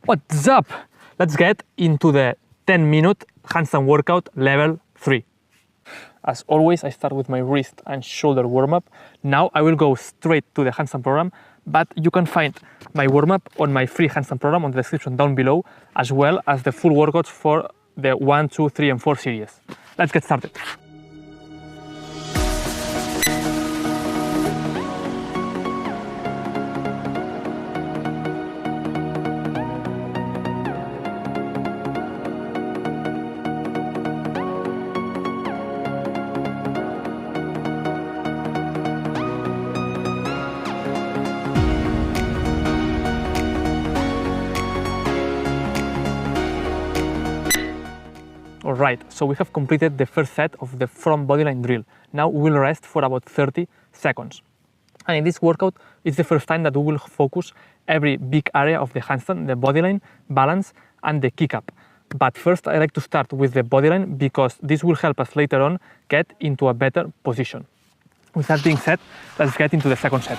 What's up? Let's get into the 10-minute handstand workout level 3. As always, I start with my wrist and shoulder warm-up. Now I will go straight to the handstand program, but you can find my warm-up on my free handstand program on the description down below, as well as the full workouts for the 1, 2, 3, and 4 series. Let's get started. Alright, so we have completed the first set of the front bodyline drill. Now we will rest for about 30 seconds. And in this workout, it's the first time that we will focus every big area of the handstand, the bodyline, balance, and the kick up. But first, I like to start with the bodyline because this will help us later on get into a better position. With that being said, let's get into the second set.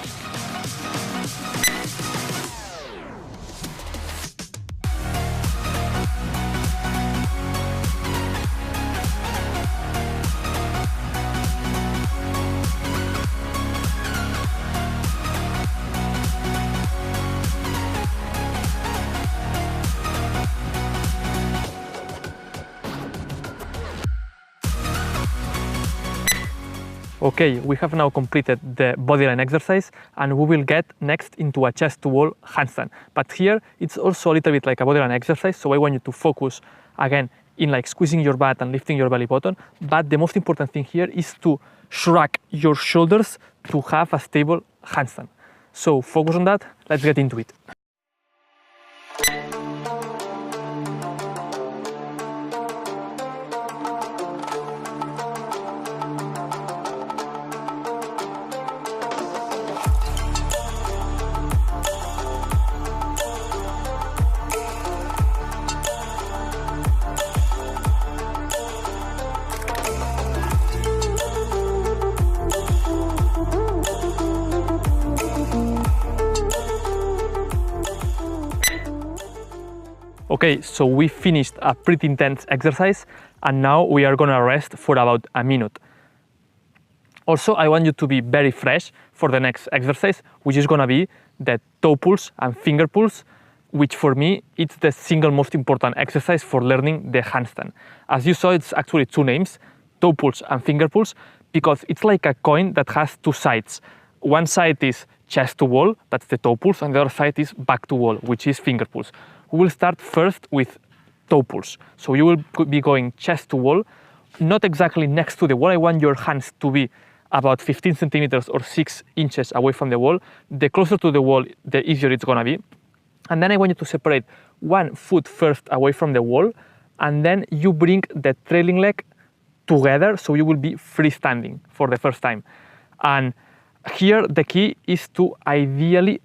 Okay, we have now completed the bodyline exercise and we will get next into a chest to wall handstand. But here it's also a little bit like a bodyline exercise, so I want you to focus again in like squeezing your butt and lifting your belly button. But the most important thing here is to shrug your shoulders to have a stable handstand. So focus on that, let's get into it. Okay, so we finished a pretty intense exercise and now we are gonna rest for about a minute. Also, I want you to be very fresh for the next exercise, which is gonna be the toe pulls and finger pulls, which for me, it's the single most important exercise for learning the handstand. As you saw, it's actually two names, toe pulls and finger pulls, because it's like a coin that has two sides. One side is chest to wall, that's the toe pulls, and the other side is back to wall, which is finger pulls. We will start first with toe pulls. So you will be going chest to wall, not exactly next to the wall. I want your hands to be about 15 centimeters or 6 inches away from the wall. The closer to the wall, the easier it's gonna be. And then I want you to separate one foot first away from the wall, and then you bring the trailing leg together, so you will be freestanding for the first time. And here the key is to ideally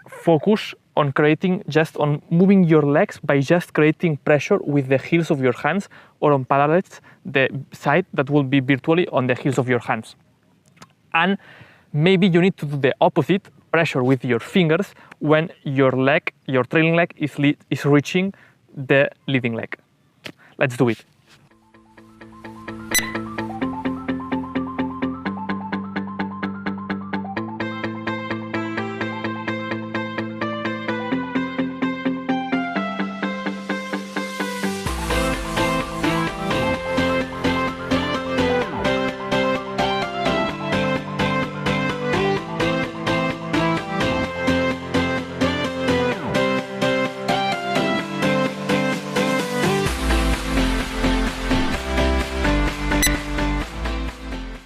focus on moving your legs by just creating pressure with the heels of your hands, or on parallels, the side that will be virtually on the heels of your hands. And maybe you need to do the opposite, pressure with your fingers when your trailing leg is reaching the leading leg. Let's do it.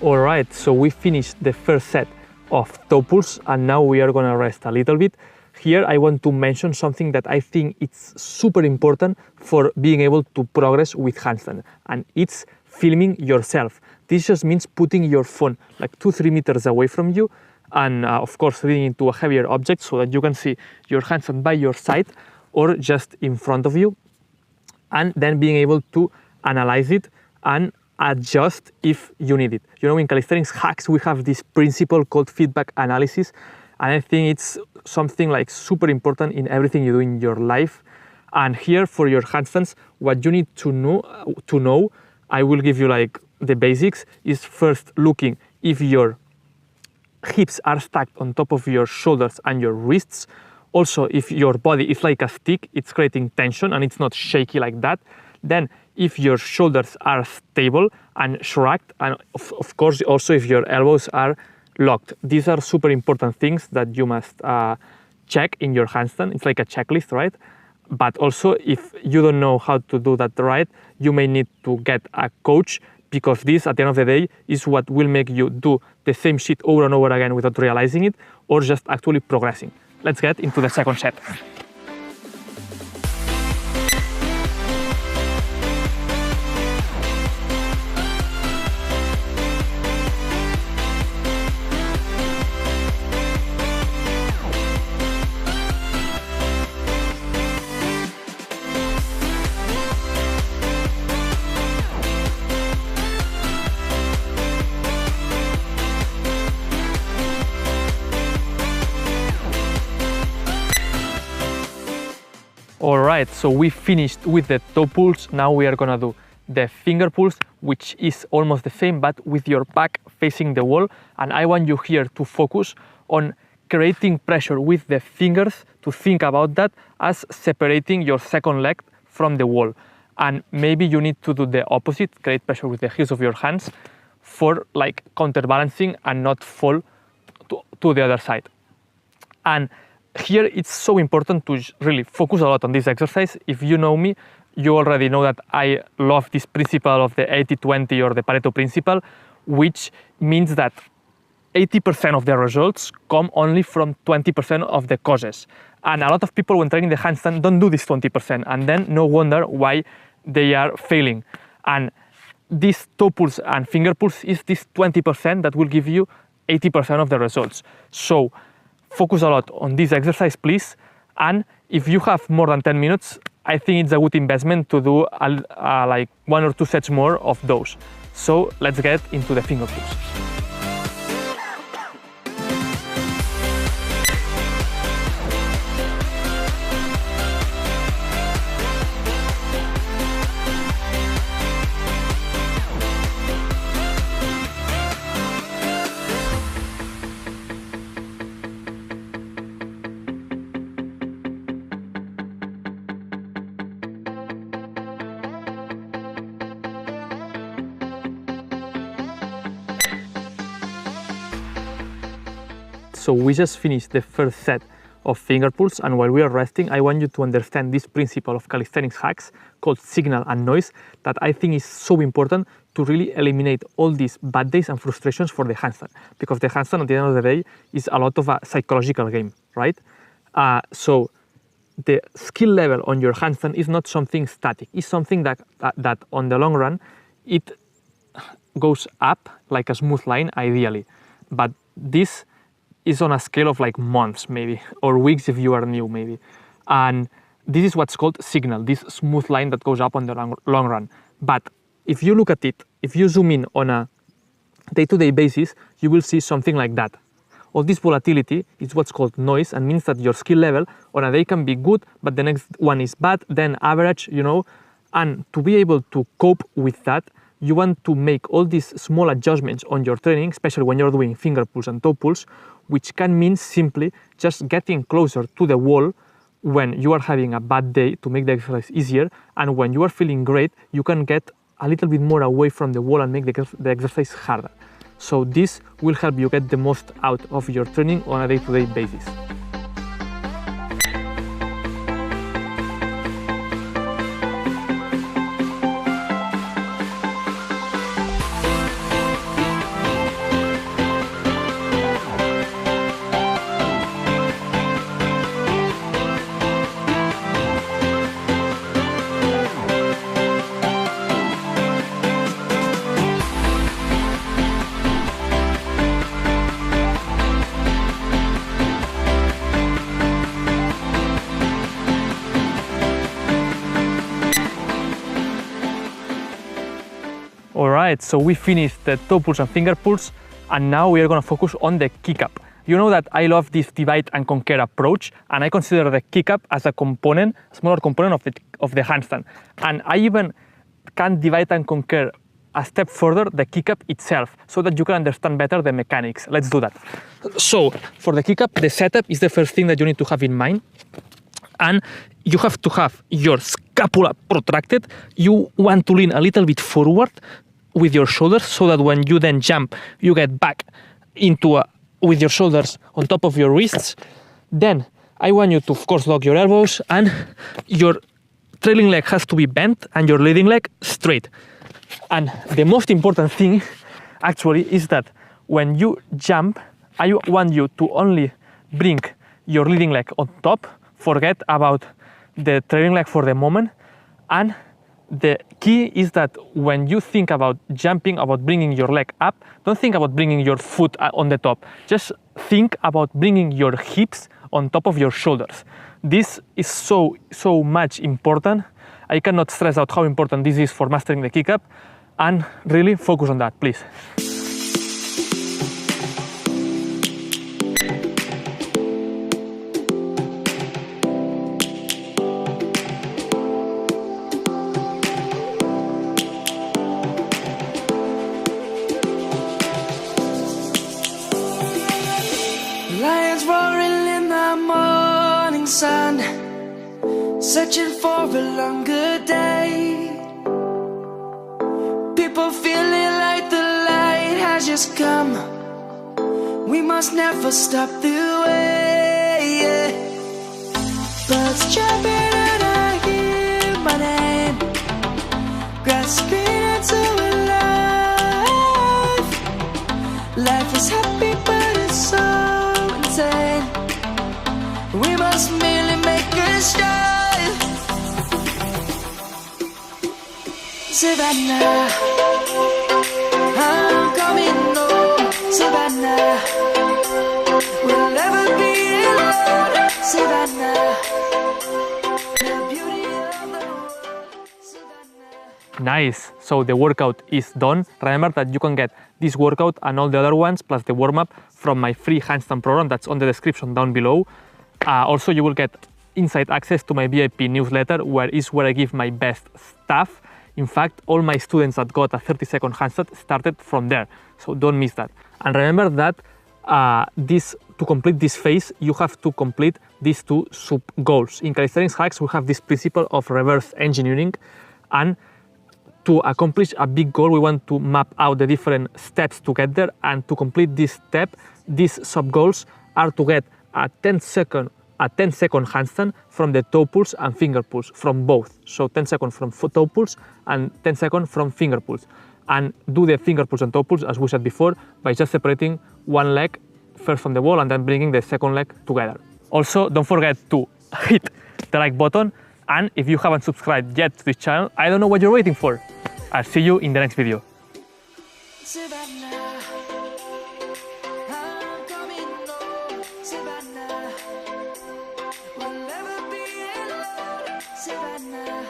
Alright, so we finished the first set of toe pulls and now we are gonna rest a little bit. Here I want to mention something that I think it's super important for being able to progress with handstand, and it's filming yourself. This just means putting your phone like 2-3 meters away from you and of course leaning into a heavier object so that you can see your handstand by your side or just in front of you, and then being able to analyze it and adjust if you need it. You know, in calisthenics hacks, we have this principle called feedback analysis, and I think it's something like super important in everything you do in your life. And here for your handstands, what you need to know, I will give you like the basics, is first looking if your hips are stacked on top of your shoulders and your wrists. Also, if your body is like a stick, it's creating tension and it's not shaky like that. Then if your shoulders are stable and shrugged, and of course also if your elbows are locked. These are super important things that you must check in your handstand. It's like a checklist, right? But also if you don't know how to do that right, you may need to get a coach, because this, at the end of the day, is what will make you do the same shit over and over again without realizing it, or just actually progressing. Let's get into the second set. Alright, so we finished with the toe pulls. Now we are gonna do the finger pulls, which is almost the same, but with your back facing the wall. And I want you here to focus on creating pressure with the fingers, to think about that as separating your second leg from the wall. And maybe you need to do the opposite, create pressure with the heels of your hands for like counterbalancing and not fall to the other side. And here it's so important to really focus a lot on this exercise. If you know me, you already know that I love this principle of the 80-20 or the Pareto principle, which means that 80% of the results come only from 20% of the causes. And a lot of people when training the handstand don't do this 20%, and then no wonder why they are failing. And these toe pulls and finger pulls is this 20% that will give you 80% of the results. So focus a lot on this exercise, please. And if you have more than 10 minutes, I think it's a good investment to do like 1 or 2 sets more of those. So let's get into the finger pulls. So we just finished the first set of finger pulls, and while we are resting, I want you to understand this principle of calisthenics hacks called signal and noise that I think is so important to really eliminate all these bad days and frustrations for the handstand, because the handstand at the end of the day is a lot of a psychological game, right? So the skill level on your handstand is not something static. It's something that on the long run, it goes up like a smooth line ideally, but this is on a scale of like months maybe, or weeks if you are new maybe. And this is what's called signal, this smooth line that goes up on the long run. But if you look at it, if you zoom in on a day-to-day basis, you will see something like that. All this volatility is what's called noise, and means that your skill level on a day can be good, but the next one is bad, then average, you know. And to be able to cope with that, you want to make all these small adjustments on your training, especially when you're doing finger pulls and toe pulls, which can mean simply just getting closer to the wall when you are having a bad day to make the exercise easier, and when you are feeling great, you can get a little bit more away from the wall and make the exercise harder. So this will help you get the most out of your training on a day-to-day basis. Alright, so we finished the toe pulls and finger pulls, and now we are going to focus on the kick up. You know that I love this divide and conquer approach, and I consider the kick up as a component, smaller component of the handstand. And I even can divide and conquer a step further the kick up itself, so that you can understand better the mechanics. Let's do that. So for the kick up, the setup is the first thing that you need to have in mind. And you have to have your scapula protracted. You want to lean a little bit forward with your shoulders, so that when you then jump, you get back into with your shoulders on top of your wrists. Then I want you to, of course, lock your elbows, and your trailing leg has to be bent and your leading leg straight. And the most important thing actually is that when you jump, I want you to only bring your leading leg on top. Forget about the trailing leg for the moment. And the key is that when you think about jumping, about bringing your leg up, don't think about bringing your foot on the top. Just think about bringing your hips on top of your shoulders. This is so much important. I cannot stress out how important this is for mastering the kick up, and really focus on that, please. Lions roaring in the morning sun, searching for a longer day. People feeling like the light has just come. We must never stop the way. Birds jumping and I hear my name, grasping into life. Life is happy but it's so insane. We must merely make a start. Savannah, I'm coming home. Savannah, we'll never be alone. Savannah, the beauty of the world. Savannah. Nice. So the workout is done. Remember that you can get this workout and all the other ones, plus the warm-up, from my free handstand program that's on the description down below. Also, you will get inside access to my VIP newsletter, where I give my best stuff. In fact, all my students that got a 30-second handstand started from there, so don't miss that. And remember that to complete this phase, you have to complete these two sub-goals. In calisthenics hacks, we have this principle of reverse engineering, and to accomplish a big goal, we want to map out the different steps to get there, and to complete this step, these sub-goals are to get a 10-second handstand from the toe pulls and finger pulls, from both. So 10 seconds from toe pulls and 10 seconds from finger pulls. And do the finger pulls and toe pulls, as we said before, by just separating one leg first from the wall and then bringing the second leg together. Also, don't forget to hit the like button, and if you haven't subscribed yet to this channel, I don't know what you're waiting for. I'll see you in the next video. Savannah, I'm coming home. Savannah, we'll never be alone. Savannah.